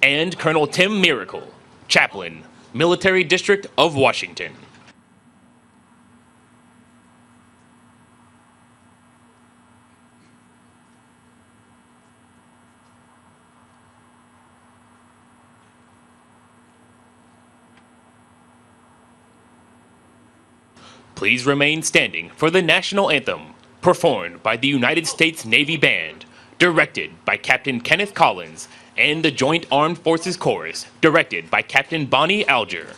and Colonel Tim Miracle, Chaplain, Military District of Washington. Please remain standing for the national anthem, performed by the United States Navy Band, directed by Captain Kenneth Collins, and the Joint Armed Forces Chorus, directed by Captain Bonnie Alger.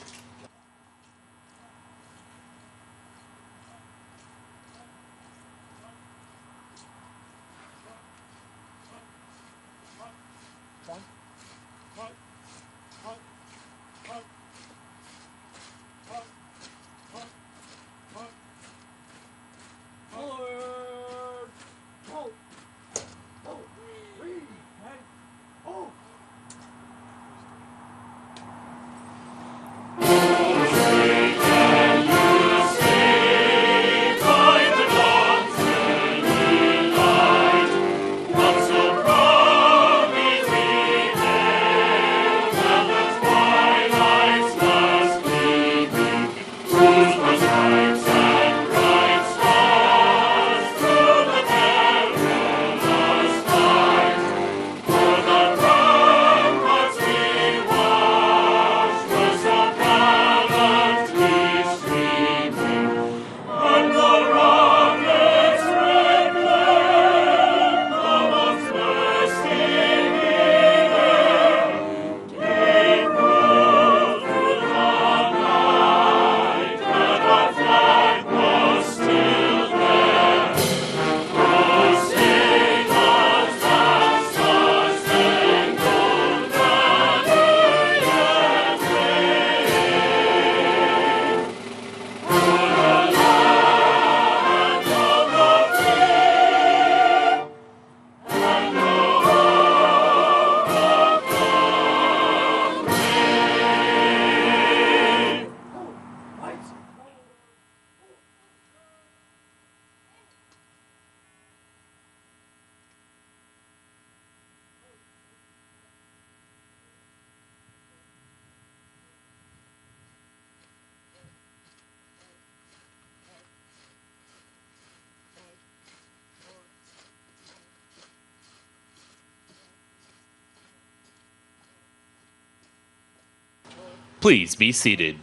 Please be seated.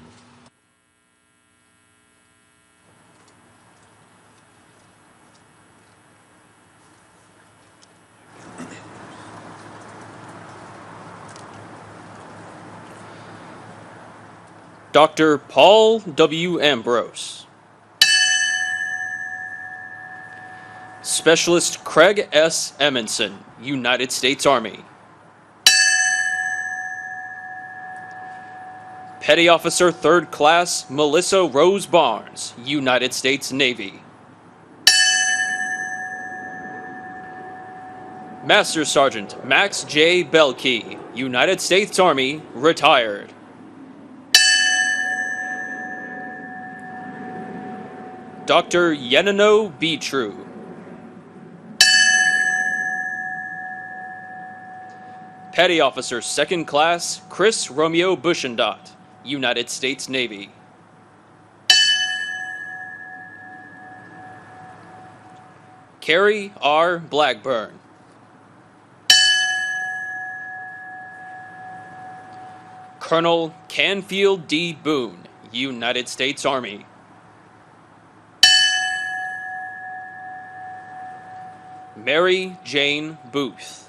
Dr. Paul W. Ambrose. Specialist Craig S. Emmonson, United States Army. Petty Officer 3rd Class Melissa Rose Barnes, United States Navy. Master Sergeant Max J. Belkey, United States Army, retired. Dr. Yenino B. True. Petty Officer 2nd Class Chris Romeo Bushendot, United States Navy. Carrie R. Blackburn. Colonel Canfield D. Boone, United States Army. Mary Jane Booth.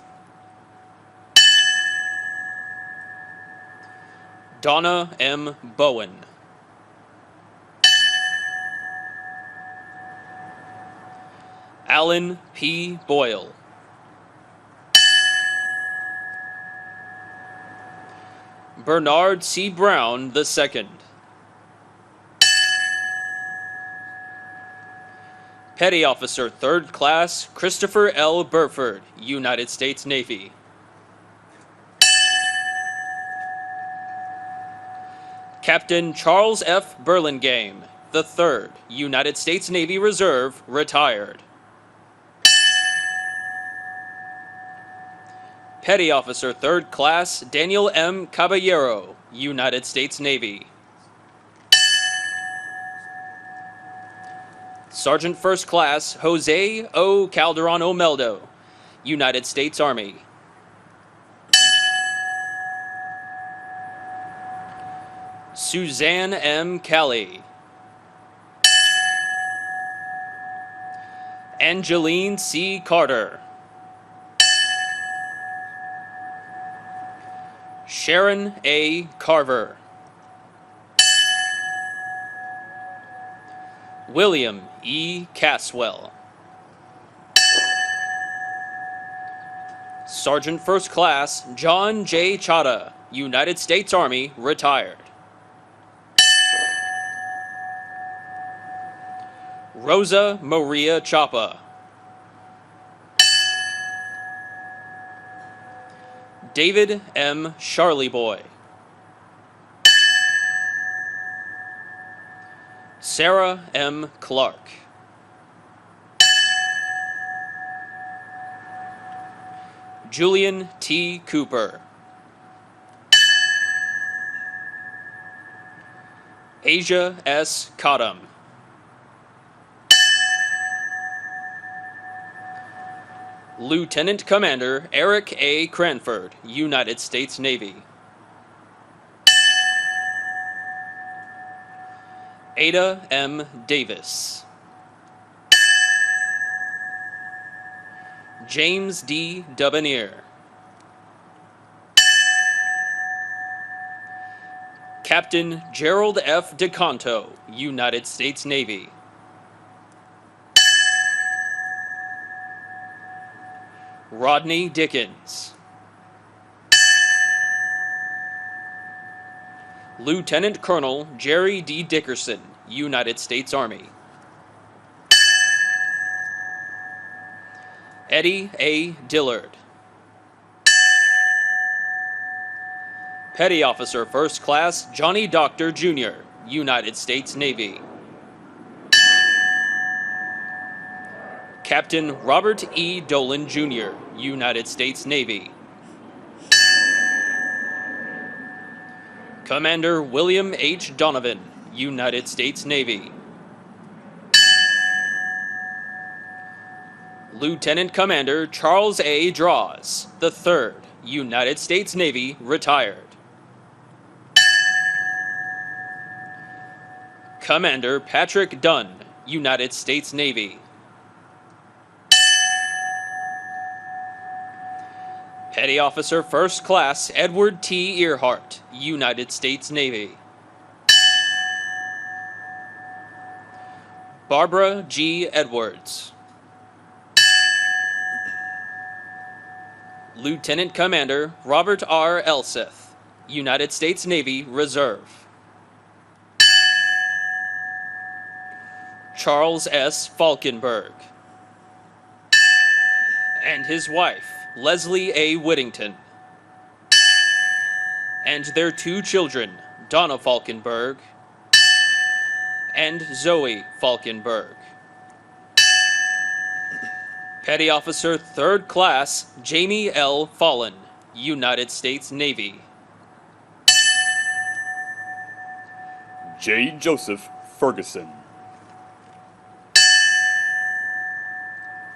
Donna M. Bowen. Alan P. Boyle. Bernard C. Brown II. Petty Officer 3rd Class Christopher L. Burford, United States Navy. Captain Charles F. Burlingame, III, United States Navy Reserve, retired. Petty Officer 3rd Class Daniel M. Caballero, United States Navy. Sergeant 1st Class Jose O. Calderon Omeldo, United States Army. Suzanne M. Kelly. Angeline C. Carter. Sharon A. Carver. William E. Caswell. Sergeant 1st Class John J. Chada, United States Army, retired. Rosa Maria Chapa. David M. Charlie Boy. Sarah M. Clark. Julian T. Cooper. Asia S. Cottam. Lieutenant Commander Eric A. Cranford, United States Navy. Ada M. Davis. James D. Dubanier. Captain Gerald F. DeCanto, United States Navy. Rodney Dickens. Lieutenant Colonel Jerry D. Dickerson, United States Army. Eddie A. Dillard. Petty Officer 1st Class Johnny Doctor, Jr., United States Navy. Captain Robert E. Dolan, Jr., United States Navy. Commander William H. Donovan, United States Navy. Lieutenant Commander Charles A. Draws, III, United States Navy, retired. Commander Patrick Dunn, United States Navy. Petty Officer 1st Class Edward T. Earhart, United States Navy. Barbara G. Edwards. Lieutenant Commander Robert R. Elseth, United States Navy Reserve. Charles S. Falkenberg. And his wife, Leslie A. Whittington. And their 2 children, Donna Falkenberg and Zoe Falkenberg. Petty Officer 3rd Class Jamie L. Fallen, United States Navy. J. Joseph Ferguson.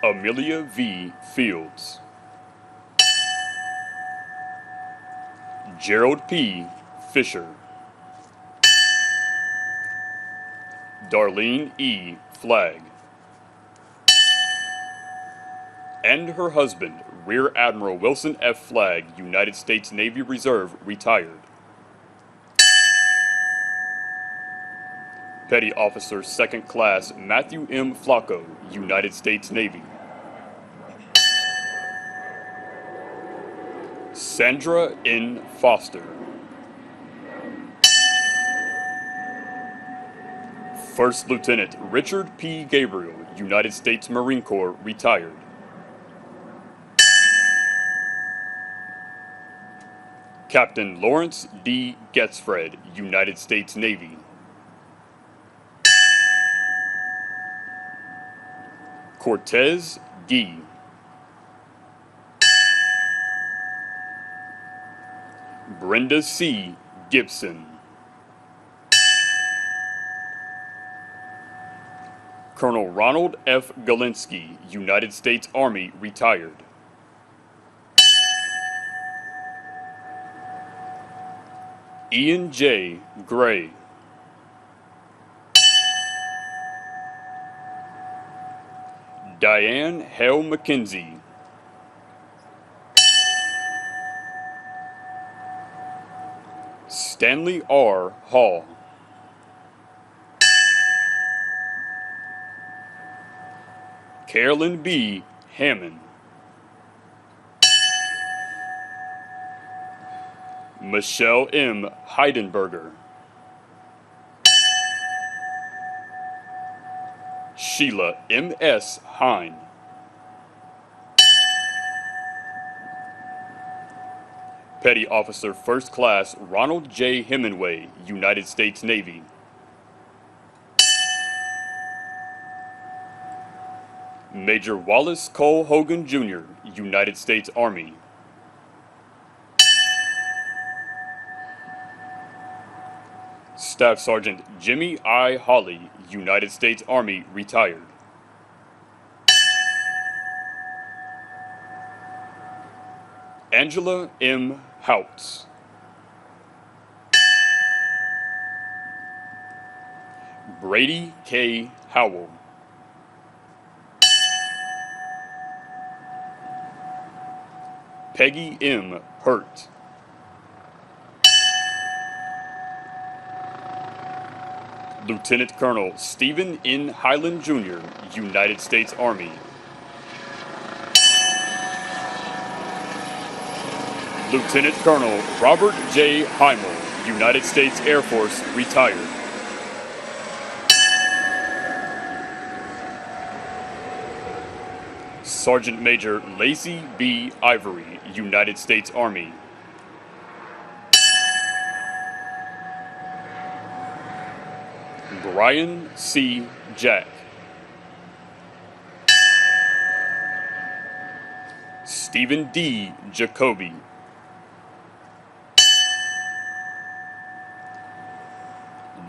Amelia V. Fields. Gerald P. Fisher. Darlene E. Flagg. And her husband, Rear Admiral Wilson F. Flagg, United States Navy Reserve, retired. Petty Officer 2nd Class Matthew M. Flacco, United States Navy. Sandra N. Foster. First Lieutenant Richard P. Gabriel, United States Marine Corps, retired. Captain Lawrence D. Getzfred, United States Navy. Cortez Gee. Brenda C. Gibson. Colonel Ronald F. Galinsky, United States Army, retired. Ian J. Gray. Diane Hale McKenzie. Stanley R. Hall. Carolyn B. Hammond. Michelle M. Heidenberger. Sheila M. S. Hine. Petty Officer First Class Ronald J. Hemingway, United States Navy. Major Wallace Cole Hogan, Jr., United States Army. Staff Sergeant Jimmy I. Hawley, United States Army, retired. Angela M. Houts. Brady K. Howell. Peggy M. Hurt. Lieutenant Colonel Stephen N. Highland, Jr., United States Army. Lieutenant Colonel Robert J. Heimel, United States Air Force, retired. Sergeant Major Lacey B. Ivory, United States Army. Brian C. Jack. Stephen D. Jacoby.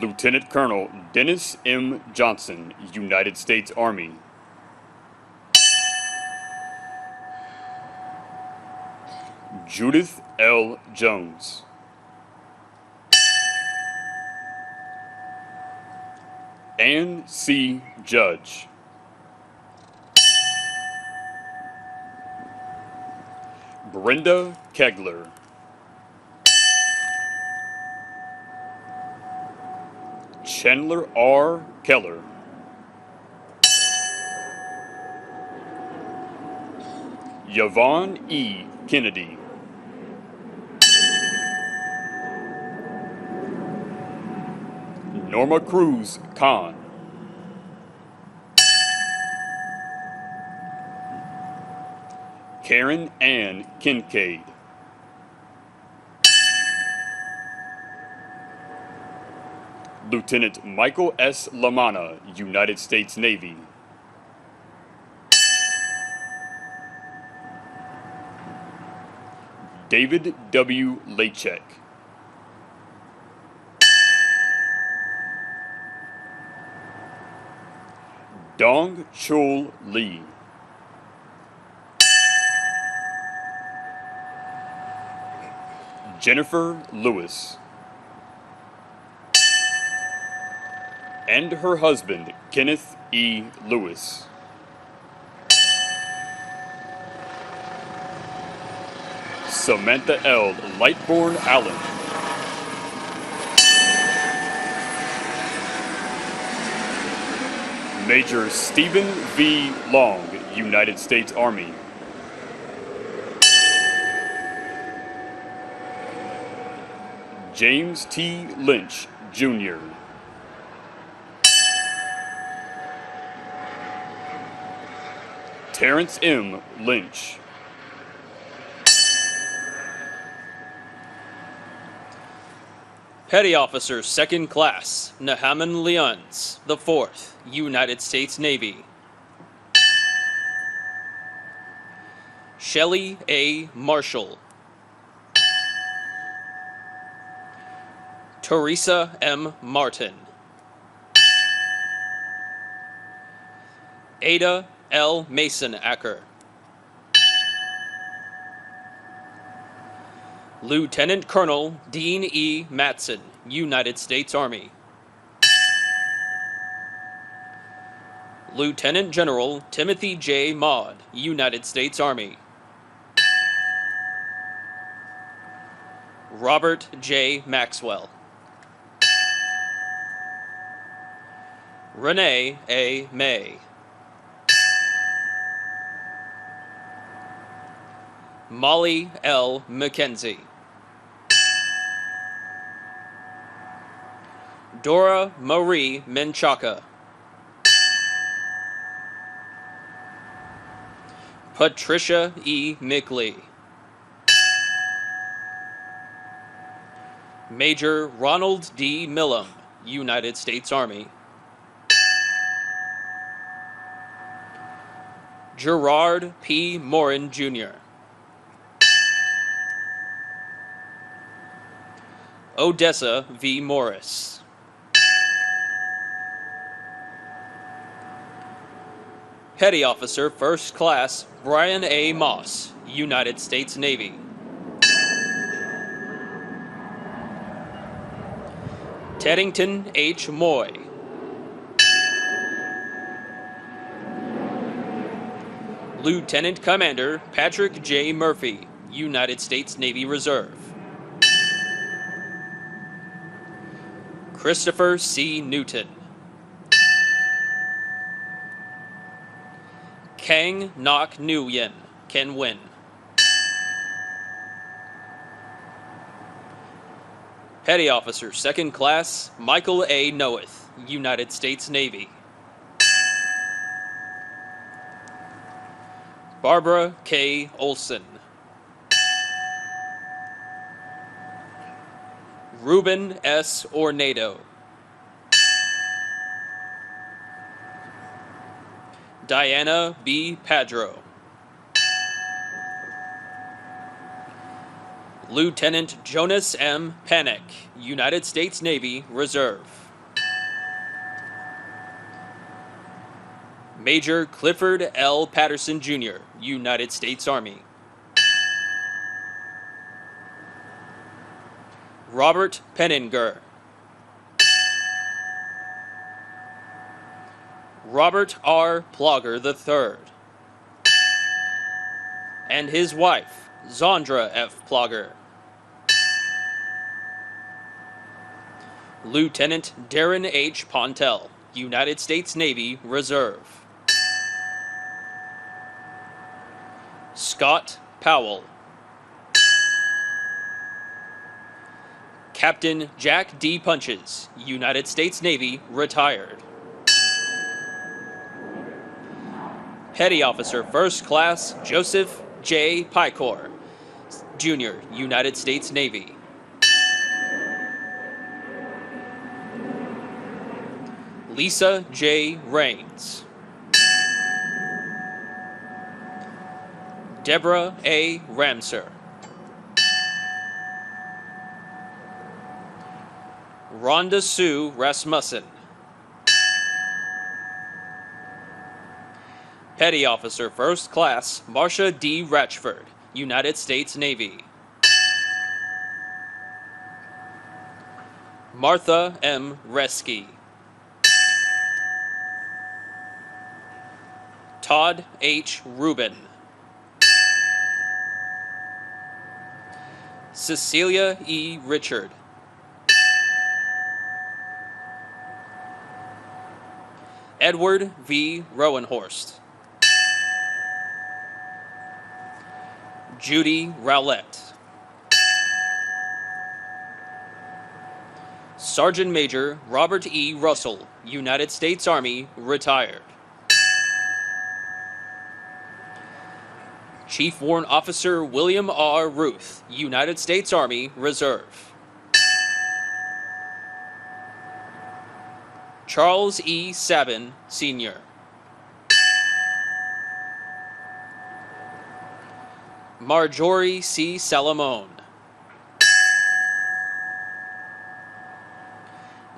Lieutenant Colonel Dennis M. Johnson, United States Army. Judith L. Jones. Ann C. Judge. Brenda Kegler. Chandler R. Keller. Yvonne E. Kennedy. Norma Cruz Khan. Karen Ann Kincaid. Lieutenant Michael S. Lamanna, United States Navy. David W. Lachek. Dong Chul Lee. Jennifer Lewis. And her husband, Kenneth E. Lewis. Samantha L. Lightborn Allen. Major Stephen V. Long, United States Army. James T. Lynch, Jr. Terrence M. Lynch. Petty Officer Second Class Nahaman Leons, the 4th, United States Navy. Shelley A. Marshall. Teresa M. Martin. Ada L. Mason Acker. Lieutenant Colonel Dean E. Matson, United States Army. Lieutenant General Timothy J. Maud, United States Army. Robert J. Maxwell. Renee A. May. Molly L. McKenzie. Dora Marie Menchaca. Patricia E. Mickley. Major Ronald D. Millam, United States Army. Gerard P. Morin, Jr. Odessa V. Morris. Petty Officer First Class Brian A. Moss, United States Navy. Teddington H. Moy. Lieutenant Commander Patrick J. Murphy, United States Navy Reserve. Christopher C. Newton. Kang Nok Nguyen, Ken Win. Petty Officer Second Class Michael A. Noeth, United States Navy. Barbara K. Olson. Ruben S. Ornado. Diana B. Padro. Lieutenant Jonas M. Panic, United States Navy Reserve. Major Clifford L. Patterson, Jr., United States Army. Robert Penninger. Robert R. Plogger III. And his wife, Zandra F. Plogger. Lieutenant Darren H. Pontel, United States Navy Reserve. Scott Powell. Captain Jack D. Punches, United States Navy, retired. Petty Officer First Class Joseph J. Picor, Jr., United States Navy. Lisa J. Raines. Deborah A. Ramser. Rhonda Sue Rasmussen. Petty Officer First Class Marcia D. Ratchford, United States Navy. Martha M. Reski. Todd H. Rubin. Cecilia E. Richard. Edward V. Rowenhorst. Judy Rowlett. Sergeant Major Robert E. Russell, United States Army, retired. Chief Warrant Officer William R. Ruth, United States Army, Reserve. Charles E. Sabin, Sr. Marjorie C. Salamone.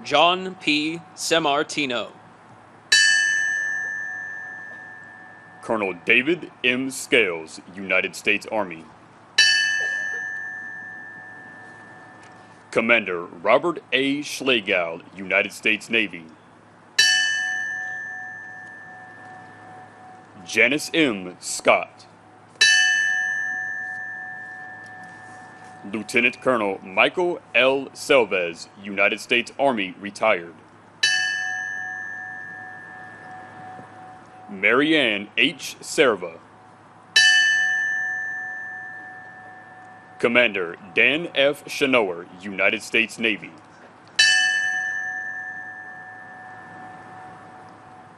John P. Sammartino. Colonel David M. Scales, United States Army. Commander Robert A. Schlegel, United States Navy. Janice M. Scott. Lieutenant Colonel Michael L. Selvez, United States Army, retired. Marianne H. Serva. Commander Dan F. Shanower, United States Navy.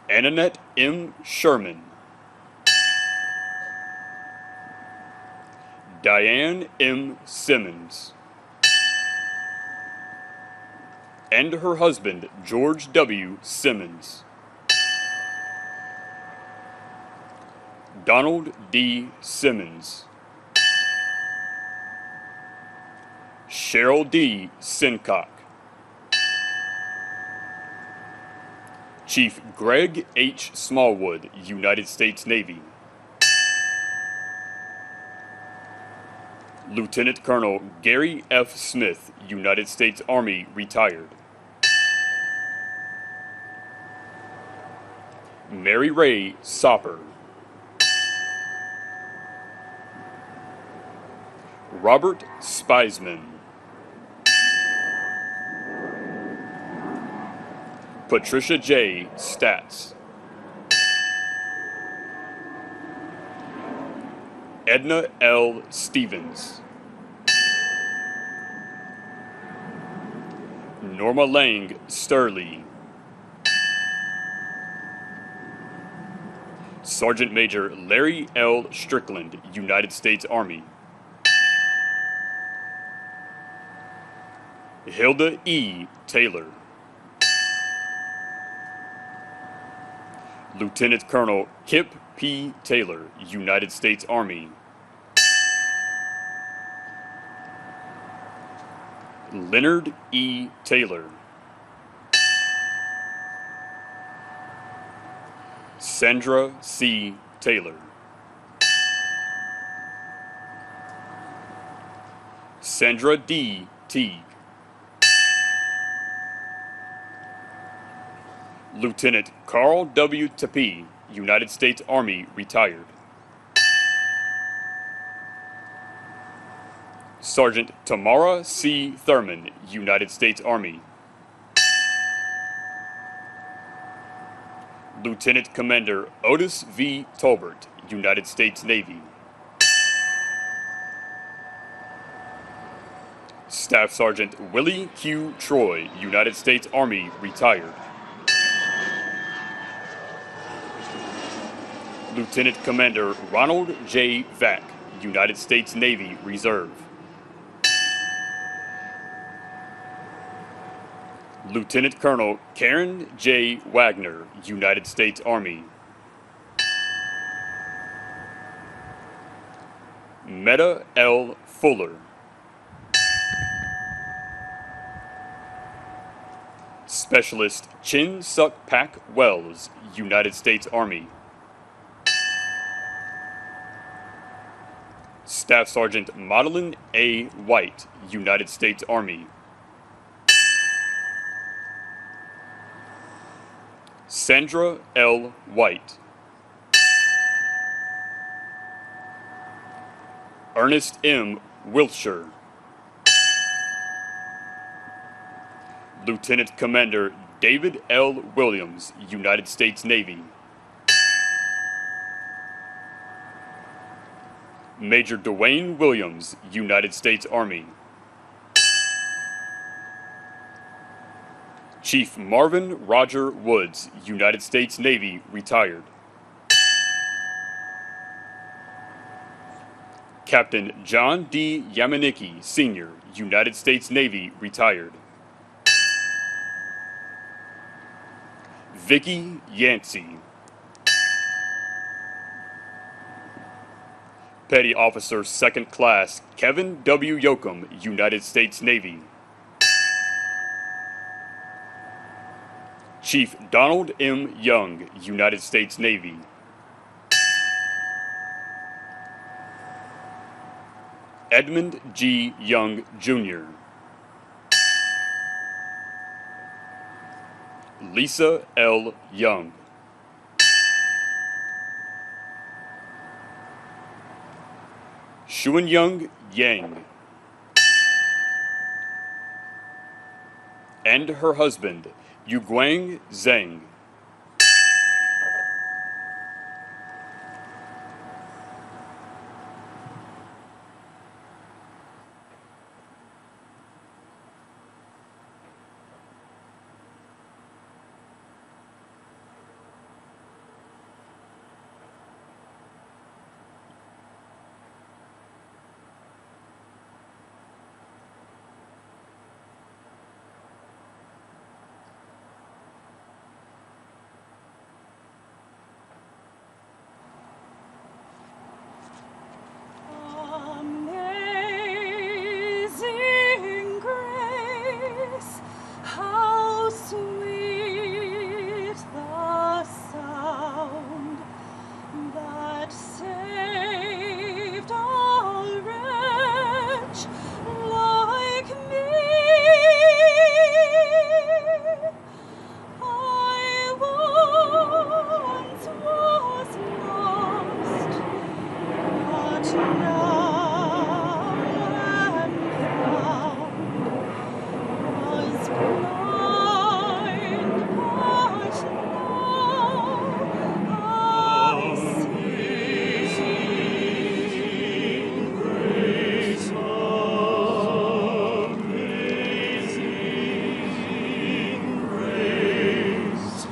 Annette M. Sherman. Diane M. Simmons. And her husband, George W. Simmons. Donald D. Simmons. Cheryl D. Sincock. Chief Greg H. Smallwood, United States Navy. Lieutenant Colonel Gary F. Smith, United States Army, retired. Mary Ray Sopper. Robert Spiesman. Patricia J. Statz. Edna L. Stevens. Norma Lang Sturley. Sergeant Major Larry L. Strickland, United States Army. Hilda E. Taylor. Lieutenant Colonel Kip P. Taylor, United States Army. Leonard E. Taylor. Sandra C. Taylor. Sandra D. Teague. Lieutenant Carl W. Tapie, United States Army, retired. Sergeant Tamara C. Thurman, United States Army. Lieutenant Commander Otis V. Tolbert, United States Navy. Staff Sergeant Willie Q. Troy, United States Army, retired. Lieutenant Commander Ronald J. Vack, United States Navy Reserve. Lieutenant Colonel Karen J. Wagner, United States Army. Meta L. Fuller. Specialist Chin Suk Pak Wells, United States Army. Staff Sergeant Madeline A. White, United States Army. Sandra L. White. Ernest M. Wiltshire. Lieutenant Commander David L. Williams, United States Navy. Major Dwayne Williams, United States Army. Chief Marvin Roger Woods, United States Navy, retired. Captain John D. Yamanicki, Sr., United States Navy, retired. Vicky Yancey. Petty Officer 2nd Class Kevin W. Yoakum, United States Navy. Chief Donald M. Young, United States Navy. Edmund G. Young, Jr. Lisa L. Young. Xuanyang Yang. And her husband, Yuguang Zheng. Amazing grace, how sweet the sound that saved a wretch like me. I once was lost, but now am found. Was blind, but now I see. Grace, amazing grace,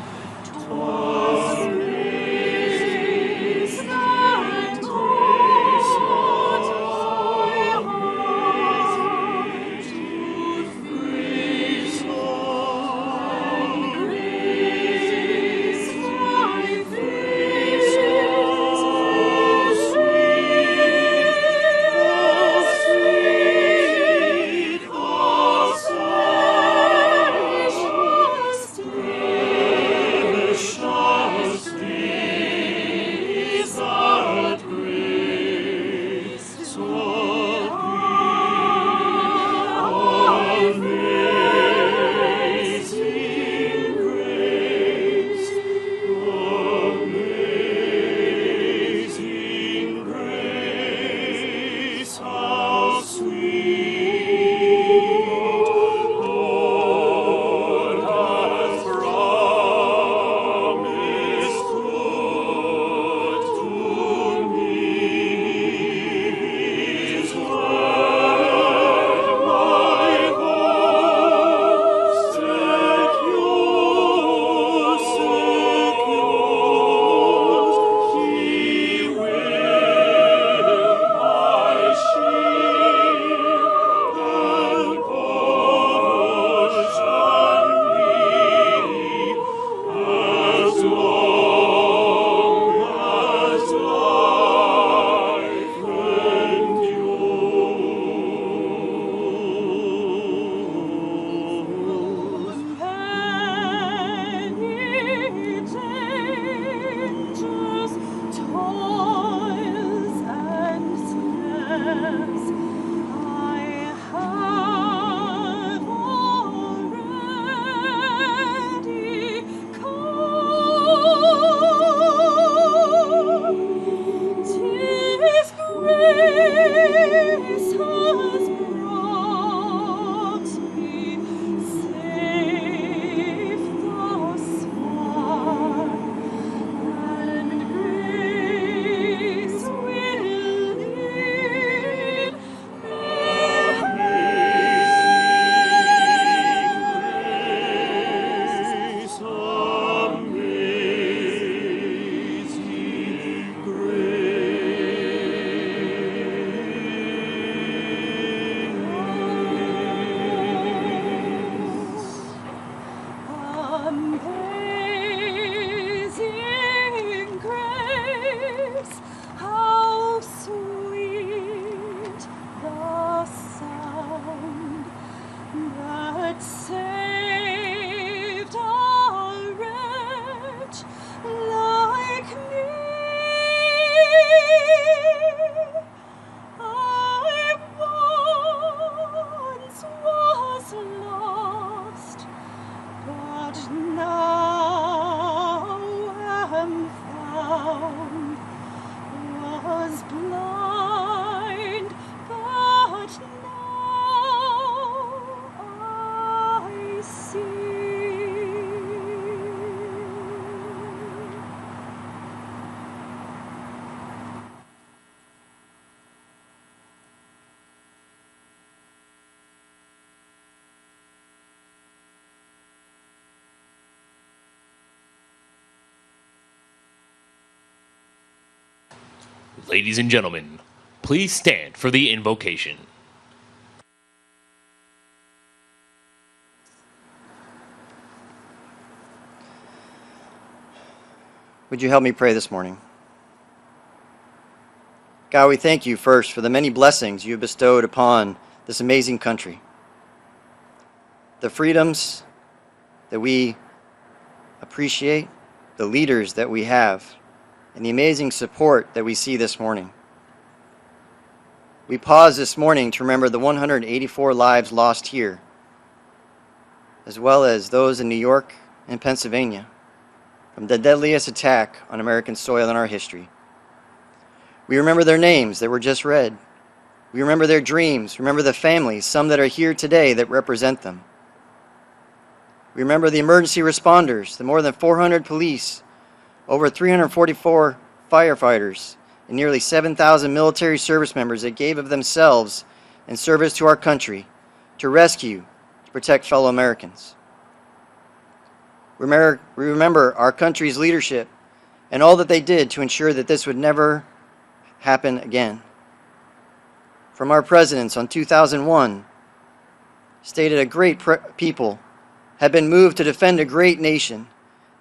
'twas grace that taught my heart to freeze, and grace my fears sweet, the precious days that grace taught me. Amazing grace, amazing grace, how sweet Lord has promised good to me. His word, my hope, secure, He will my shield and portion be, as long as life endures. Many dangers, toils, and snares I have already come. 'Tis grace has brought me safe thus far, and grace will lead me. Amazing grace, how sweet the sound that saved a Ladies and gentlemen, please stand for the invocation. Would you help me pray this morning? God, we thank you first for the many blessings you have bestowed upon this amazing country. The freedoms that we appreciate, the leaders that we have, and the amazing support that we see this morning. We pause this morning to remember the 184 lives lost here, as well as those in New York and Pennsylvania, from the deadliest attack on American soil in our history. We remember their names that were just read. We remember their dreams, remember the families, some that are here today that represent them. We remember the emergency responders, the more than 400 police, over 344 firefighters, and nearly 7,000 military service members that gave of themselves in service to our country to rescue, to protect fellow Americans. We remember our country's leadership and all that they did to ensure that this would never happen again. From our presidents on 2001, stated a great people have been moved to defend a great nation.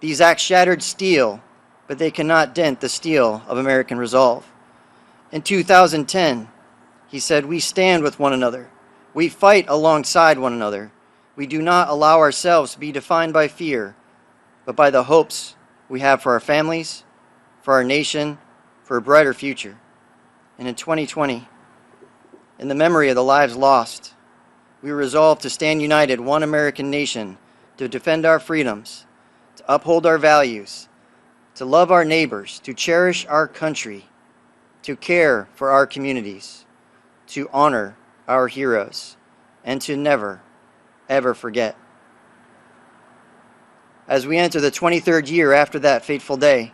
These acts shattered steel, but they cannot dent the steel of American resolve. In 2010, he said, we stand with one another. We fight alongside one another. We do not allow ourselves to be defined by fear, but by the hopes we have for our families, for our nation, for a brighter future. And in 2020, in the memory of the lives lost, we resolve to stand united, one American nation, to defend our freedoms, to uphold our values, to love our neighbors, to cherish our country, to care for our communities, to honor our heroes, and to never, ever forget. As we enter the 23rd year after that fateful day,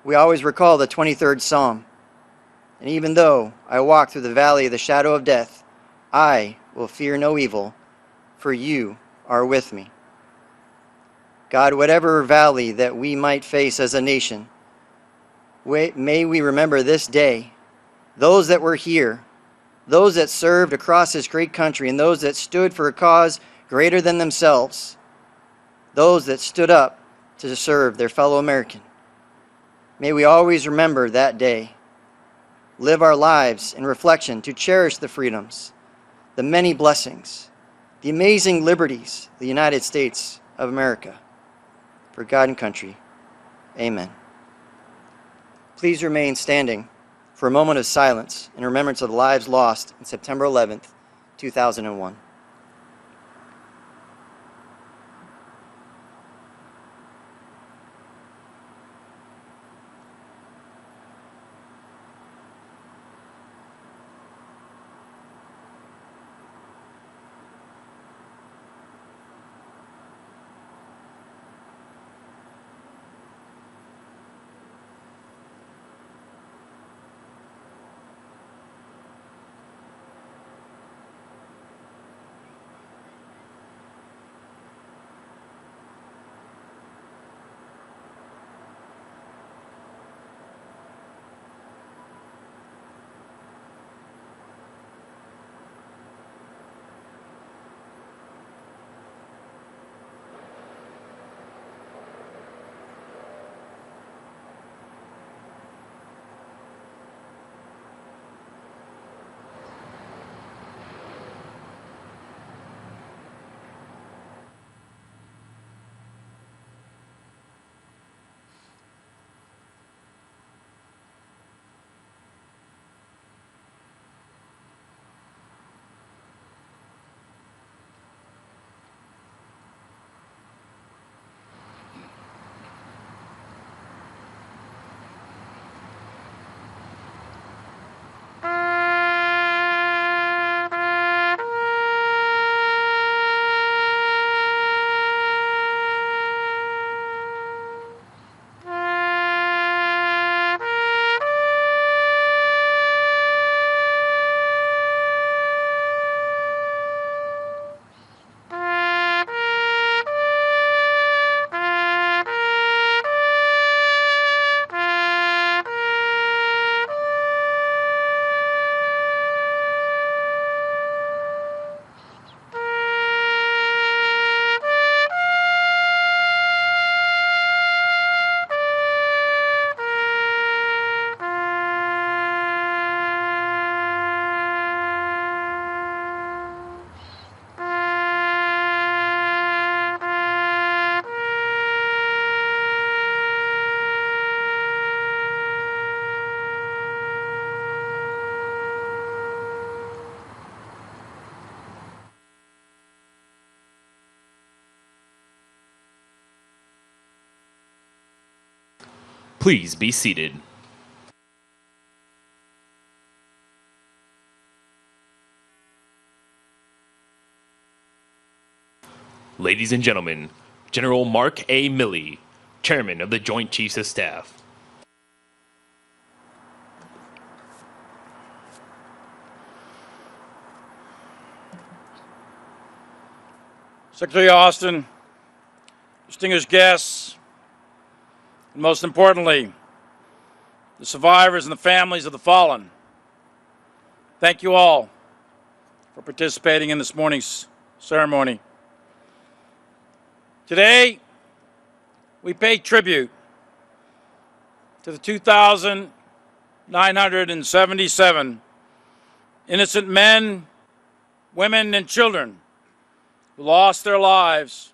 we always recall the 23rd Psalm. And even though I walk through the valley of the shadow of death, I will fear no evil, for you are with me. God, whatever valley that we might face as a nation, may we remember this day, those that were here, those that served across this great country, and those that stood for a cause greater than themselves, those that stood up to serve their fellow American. May we always remember that day, live our lives in reflection to cherish the freedoms, the many blessings, the amazing liberties of the United States of America. For God and country, amen. Please remain standing for a moment of silence in remembrance of the lives lost on September 11th, 2001. Please be seated. Ladies and gentlemen, General Mark A. Milley, Chairman of the Joint Chiefs of Staff. Secretary Austin, distinguished guests, and most importantly, the survivors and the families of the fallen, thank you all for participating in this morning's ceremony. Today, we pay tribute to the 2,977 innocent men, women, and children who lost their lives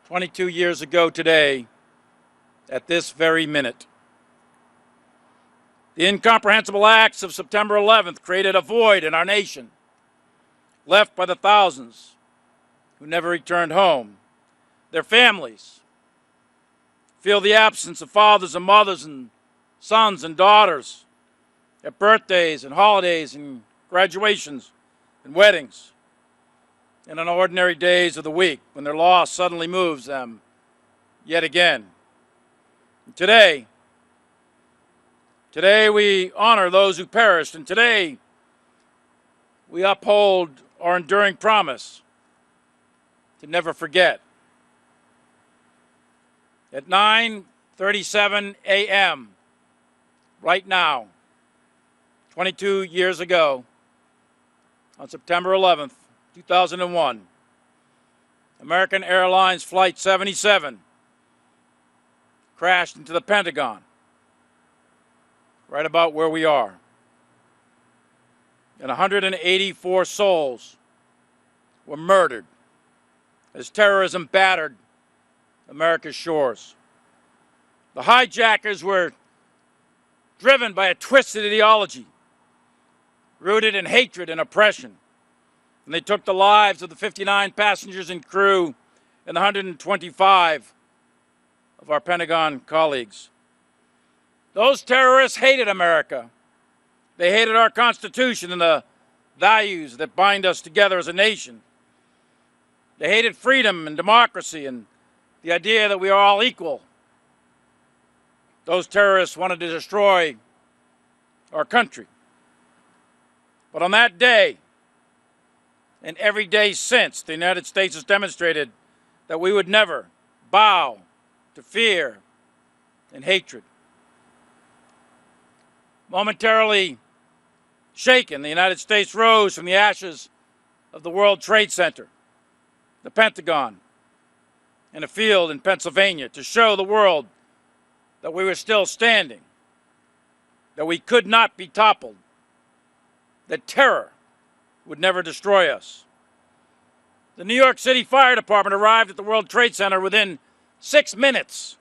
22 years ago today at this very minute. The incomprehensible acts of September 11th created a void in our nation, left by the thousands who never returned home. Their families feel the absence of fathers and mothers and sons and daughters at birthdays and holidays and graduations and weddings, and on ordinary days of the week when their loss suddenly moves them yet again. And today we honor those who perished, and today we uphold our enduring promise to never forget. At 9:37 a.m., right now, 22 years ago, on September 11th, 2001, American Airlines Flight 77 crashed into the Pentagon, right about where we are. And 184 souls were murdered as terrorism battered America's shores. The hijackers were driven by a twisted ideology rooted in hatred and oppression, and they took the lives of the 59 passengers and crew and the 125 of our Pentagon colleagues. Those terrorists hated America. They hated our Constitution and the values that bind us together as a nation. They hated freedom and democracy and the idea that we are all equal. Those terrorists wanted to destroy our country. But on that day, and every day since, the United States has demonstrated that we would never bow to fear and hatred. Momentarily shaken, the United States rose from the ashes of the World Trade Center, the Pentagon, and a field in Pennsylvania to show the world that we were still standing, that we could not be toppled, that terror would never destroy us. The New York City Fire Department arrived at the World Trade Center within 6 minutes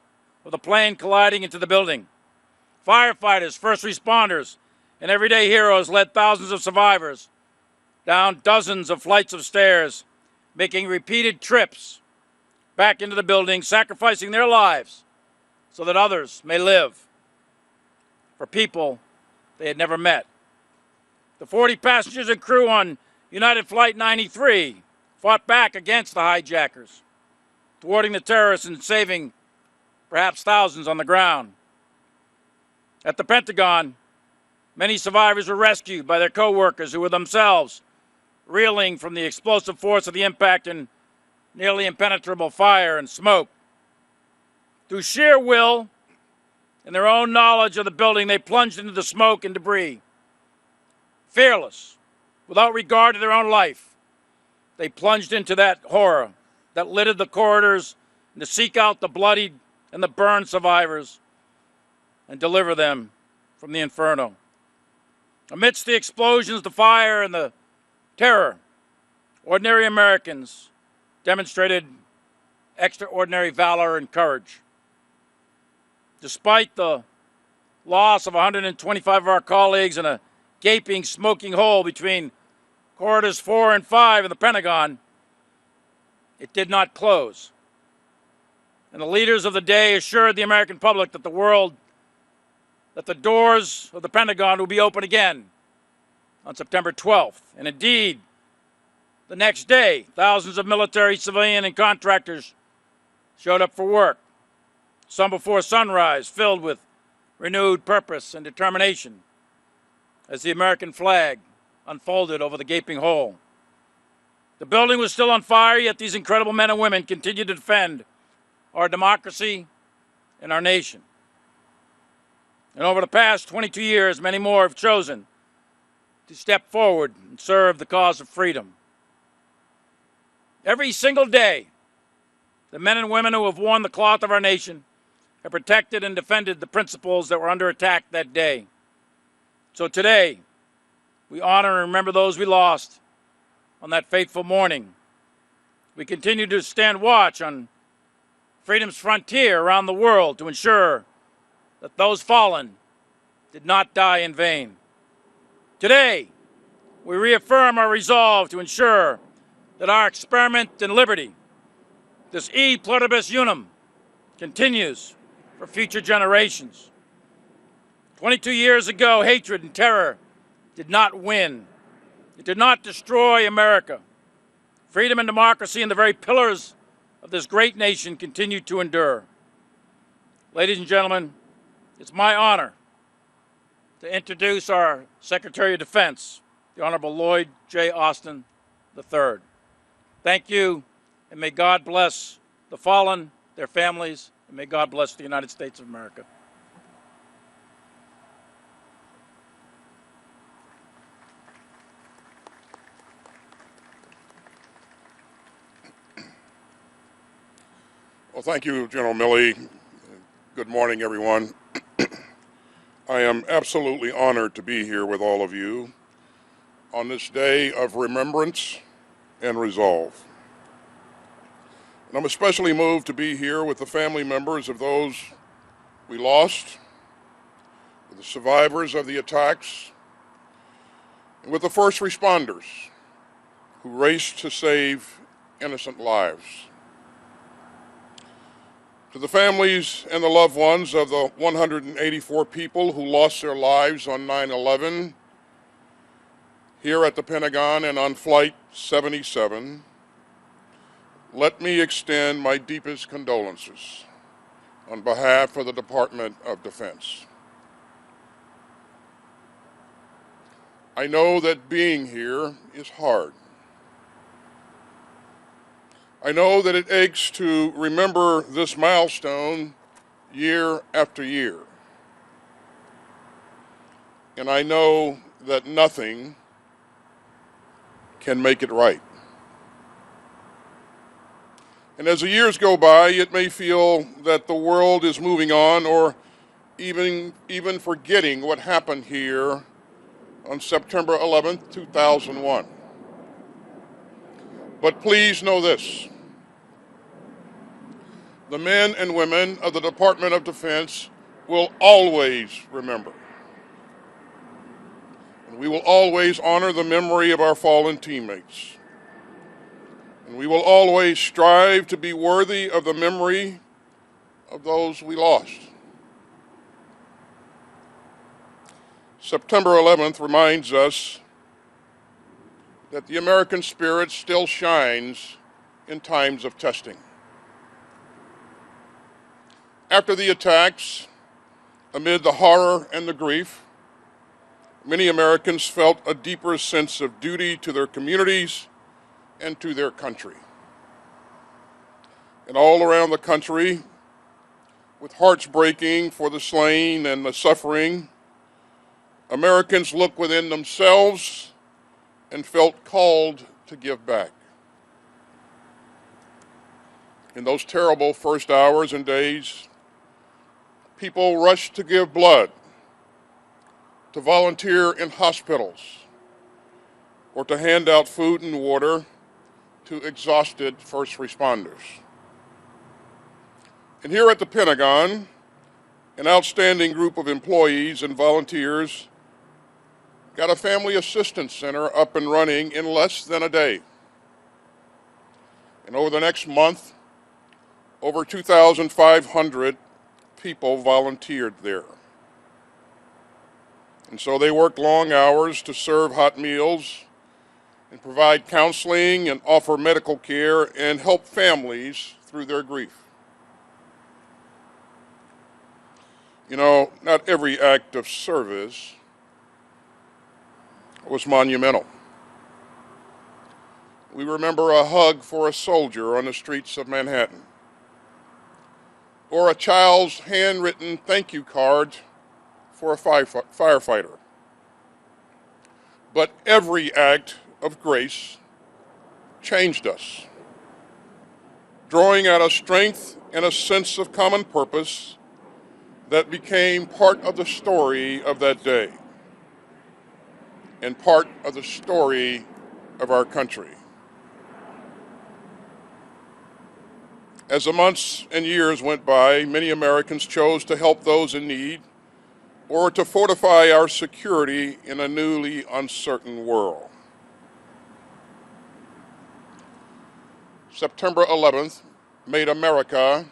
of the plane colliding into the building. Firefighters, first responders, and everyday heroes led thousands of survivors down dozens of flights of stairs, making repeated trips back into the building, sacrificing their lives so that others may live, for people they had never met. The 40 passengers and crew on United Flight 93 fought back against the hijackers, thwarting the terrorists and saving perhaps thousands on the ground. At the Pentagon, many survivors were rescued by their co-workers who were themselves reeling from the explosive force of the impact and nearly impenetrable fire and smoke. Through sheer will and their own knowledge of the building, they plunged into the smoke and debris. Fearless, without regard to their own life, they plunged into that horror that littered the corridors and to seek out the bloodied and the burned survivors and deliver them from the inferno. Amidst the explosions, the fire, and the terror, ordinary Americans demonstrated extraordinary valor and courage. Despite the loss of 125 of our colleagues and a gaping, smoking hole between corridors 4 and 5 of the Pentagon, it did not close. and the leaders of the day assured the American public that the doors of the Pentagon would be open again on September 12th. And indeed, the next day, thousands of military, civilian, and contractors showed up for work, some before sunrise, filled with renewed purpose and determination as the American flag unfolded over the gaping hole. The building was still on fire, yet these incredible men and women continued to defend our democracy and our nation. And over the past 22 years, many more have chosen to step forward and serve the cause of freedom. Every single day, the men and women who have worn the cloth of our nation have protected and defended the principles that were under attack that day. So today, we honor and remember those we lost on that fateful morning. We continue to stand watch on freedom's frontier around the world to ensure that those fallen did not die in vain. Today, we reaffirm our resolve to ensure that our experiment in liberty, this e pluribus unum, continues for future generations. 22 years ago, hatred and terror did not win. It did not destroy America. Freedom and democracy and the very pillars of this great nation continue to endure. Ladies and gentlemen, it's my honor to introduce our Secretary of Defense, the Honorable Lloyd J. Austin III. Thank you, and may God bless the fallen, their families, and may God bless the United States of America. Well, thank you, General Milley. Good morning, everyone. I am absolutely honored to be here with all of you on this day of remembrance and resolve. And I'm especially moved to be here with the family members of those we lost, with the survivors of the attacks, and with the first responders who raced to save innocent lives. To the families and the loved ones of the 184 people who lost their lives on 9/11 here at the Pentagon and on Flight 77, let me extend my deepest condolences on behalf of the Department of Defense. I know that being here is hard. I know that it aches to remember this milestone year after year. And I know that nothing can make it right. And as the years go by, it may feel that the world is moving on or even forgetting what happened here on September 11th, 2001. But please know this. The men and women of the Department of Defense will always remember. And we will always honor the memory of our fallen teammates. And we will always strive to be worthy of the memory of those we lost. September 11th reminds us that the American spirit still shines in times of testing. After the attacks, amid the horror and the grief, many Americans felt a deeper sense of duty to their communities and to their country. And all around the country, with hearts breaking for the slain and the suffering, Americans looked within themselves and felt called to give back. In those terrible first hours and days, people rushed to give blood, to volunteer in hospitals, or to hand out food and water to exhausted first responders. And here at the Pentagon, an outstanding group of employees and volunteers got a family assistance center up and running in less than a day. And over the next month, Over 2,500 people volunteered there. And so they worked long hours to serve hot meals and provide counseling and offer medical care and help families through their grief. You know, not every act of service was monumental. We remember a hug for a soldier on the streets of Manhattan, or a child's handwritten thank you card for a firefighter. But every act of grace changed us, drawing out a strength and a sense of common purpose that became part of the story of that day and part of the story of our country. As the months and years went by, many Americans chose to help those in need or to fortify our security in a newly uncertain world. September 11th made America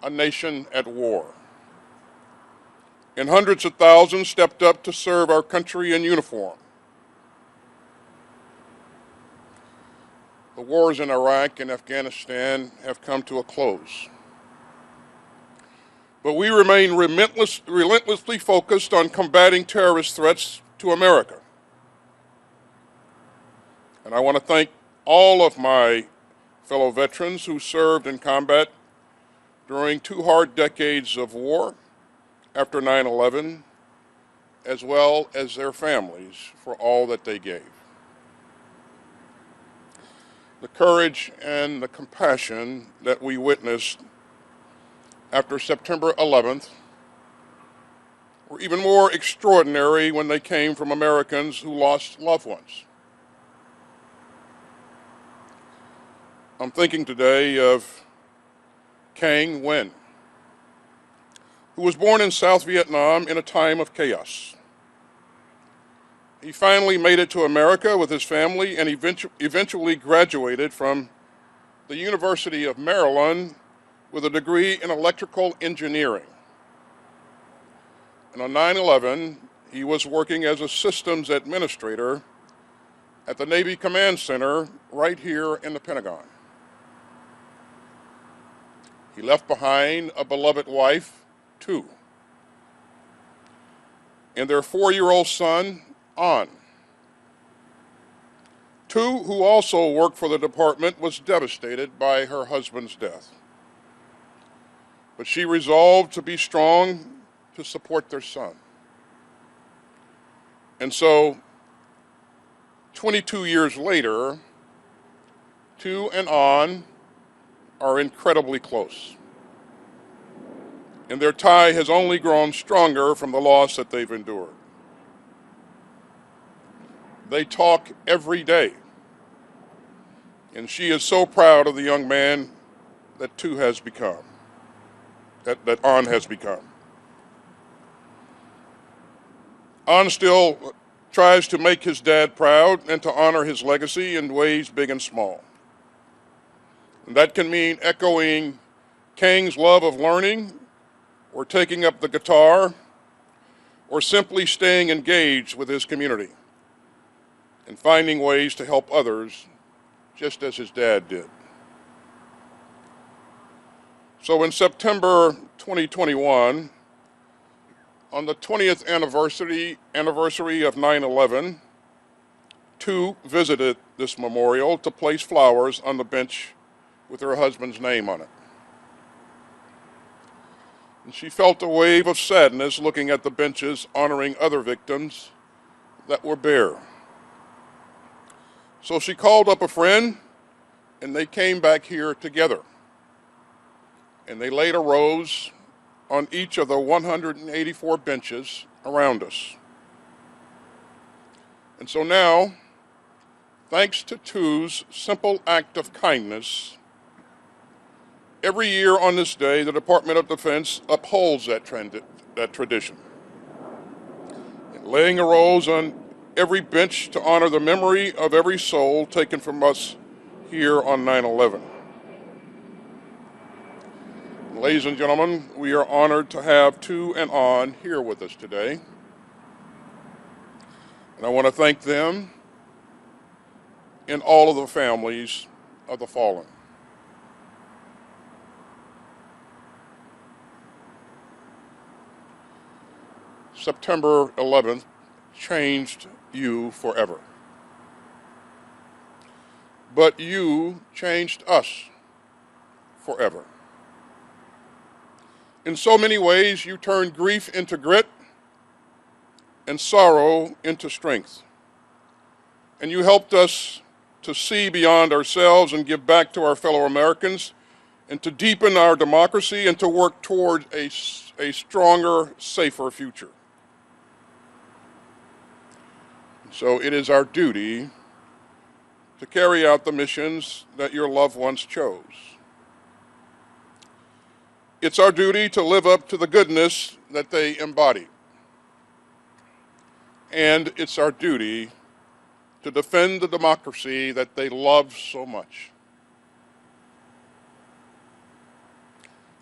a nation at war. And hundreds of thousands stepped up to serve our country in uniform. The wars in Iraq and Afghanistan have come to a close. But we remain relentlessly focused on combating terrorist threats to America. And I want to thank all of my fellow veterans who served in combat during 2 hard decades of war after 9/11, as well as their families for all that they gave. The courage and the compassion that we witnessed after September 11th were even more extraordinary when they came from Americans who lost loved ones. I'm thinking today of Kang Nguyen, who was born in South Vietnam in a time of chaos. He finally made it to America with his family and eventually graduated from the University of Maryland with a degree in electrical engineering. And on 9/11, he was working as a systems administrator at the Navy Command Center right here in the Pentagon. He left behind a beloved wife, too, and their 4-year-old son, An. Tu, who also worked for the department, was devastated by her husband's death. But she resolved to be strong to support their son. And so, 22 years later, Tu and An are incredibly close. And their tie has only grown stronger from the loss that they've endured. They talk every day. And she is so proud of the young man that Tu has become, that An has become. An still tries to make his dad proud and to honor his legacy in ways big and small. And that can mean echoing Kang's love of learning, or taking up the guitar, or simply staying engaged with his community and finding ways to help others, just as his dad did. So in September 2021, on the 20th anniversary of 9/11, Tu visited this memorial to place flowers on the bench with her husband's name on it. And she felt a wave of sadness looking at the benches honoring other victims that were bare. So she called up a friend, and they came back here together. And they laid a rose on each of the 184 benches around us. And so now, thanks to Tu's simple act of kindness, every year on this day, the Department of Defense upholds that tradition, laying a rose on every bench to honor the memory of every soul taken from us here on 9/11. Ladies and gentlemen, we are honored to have Tu and An here with us today. And I want to thank them and all of the families of the fallen. September 11th changed you forever. But you changed us forever. In so many ways, you turned grief into grit and sorrow into strength. And you helped us to see beyond ourselves and give back to our fellow Americans, and to deepen our democracy and to work toward a stronger, safer future. So it is our duty to carry out the missions that your loved ones chose. It's our duty to live up to the goodness that they embody. And it's our duty to defend the democracy that they love so much.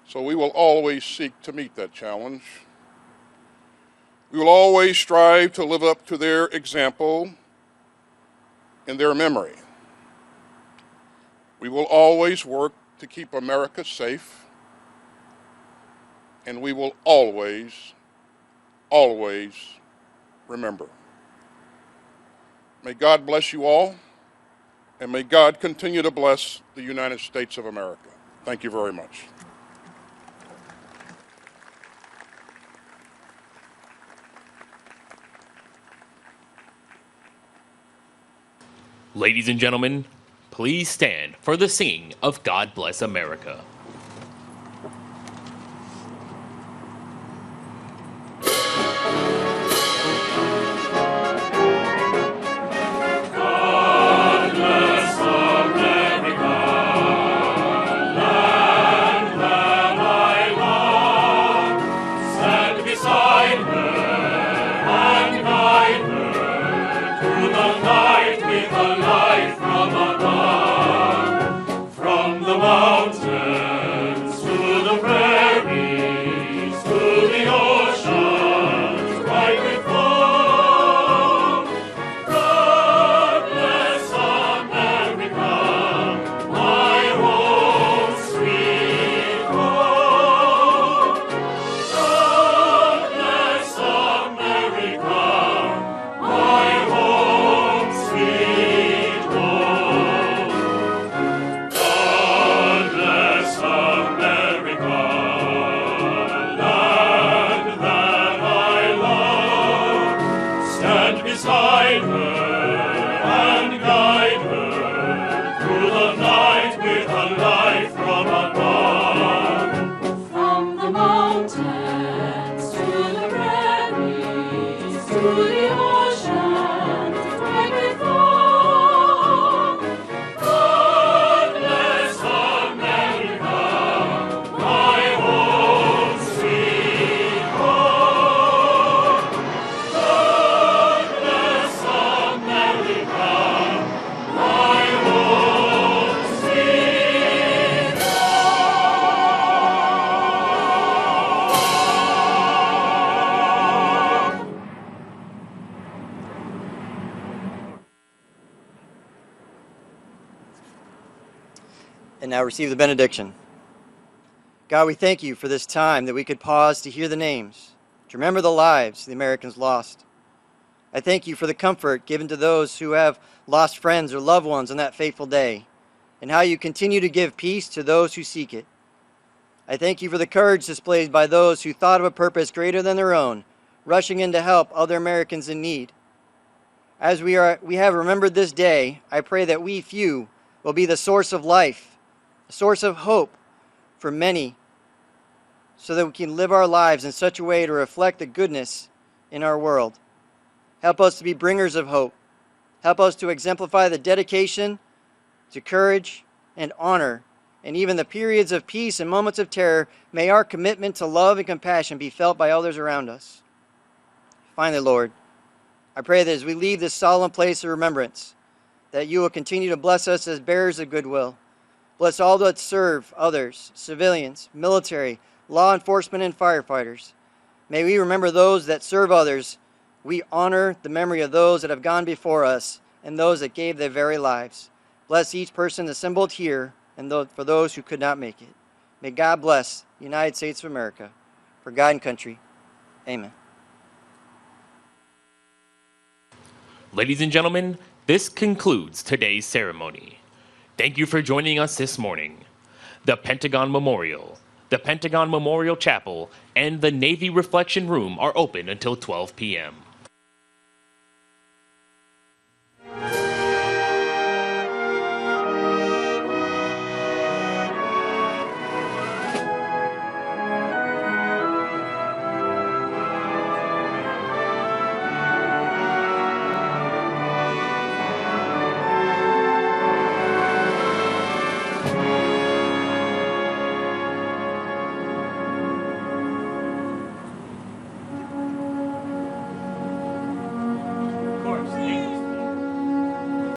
So we will always seek to meet that challenge. We will always strive to live up to their example and their memory. We will always work to keep America safe, and we will always, always remember. May God bless you all, and may God continue to bless the United States of America. Thank you very much. Ladies and gentlemen, please stand for the singing of God Bless America. And now receive the benediction. God, we thank you for this time that we could pause to hear the names, to remember the lives the Americans lost. I thank you for the comfort given to those who have lost friends or loved ones on that fateful day, and how you continue to give peace to those who seek it. I thank you for the courage displayed by those who thought of a purpose greater than their own, rushing in to help other Americans in need. As we have remembered this day, I pray that we few will be the source of life, a source of hope for many, so that we can live our lives in such a way to reflect the goodness in our world. Help us to be bringers of hope. Help us to exemplify the dedication to courage and honor, and even the periods of peace and moments of terror. May our commitment to love and compassion be felt by others around us. Finally, Lord, I pray that as we leave this solemn place of remembrance, that you will continue to bless us as bearers of goodwill, Bless all that serve others, civilians, military, law enforcement, and firefighters. May we remember those that serve others. We honor the memory of those that have gone before us and those that gave their very lives. Bless each person assembled here and for those who could not make it. May God bless the United States of America. For God and country, amen. Ladies and gentlemen, this concludes today's ceremony. Thank you for joining us this morning. The Pentagon Memorial, the Pentagon Memorial Chapel, and the Navy Reflection Room are open until 12 p.m.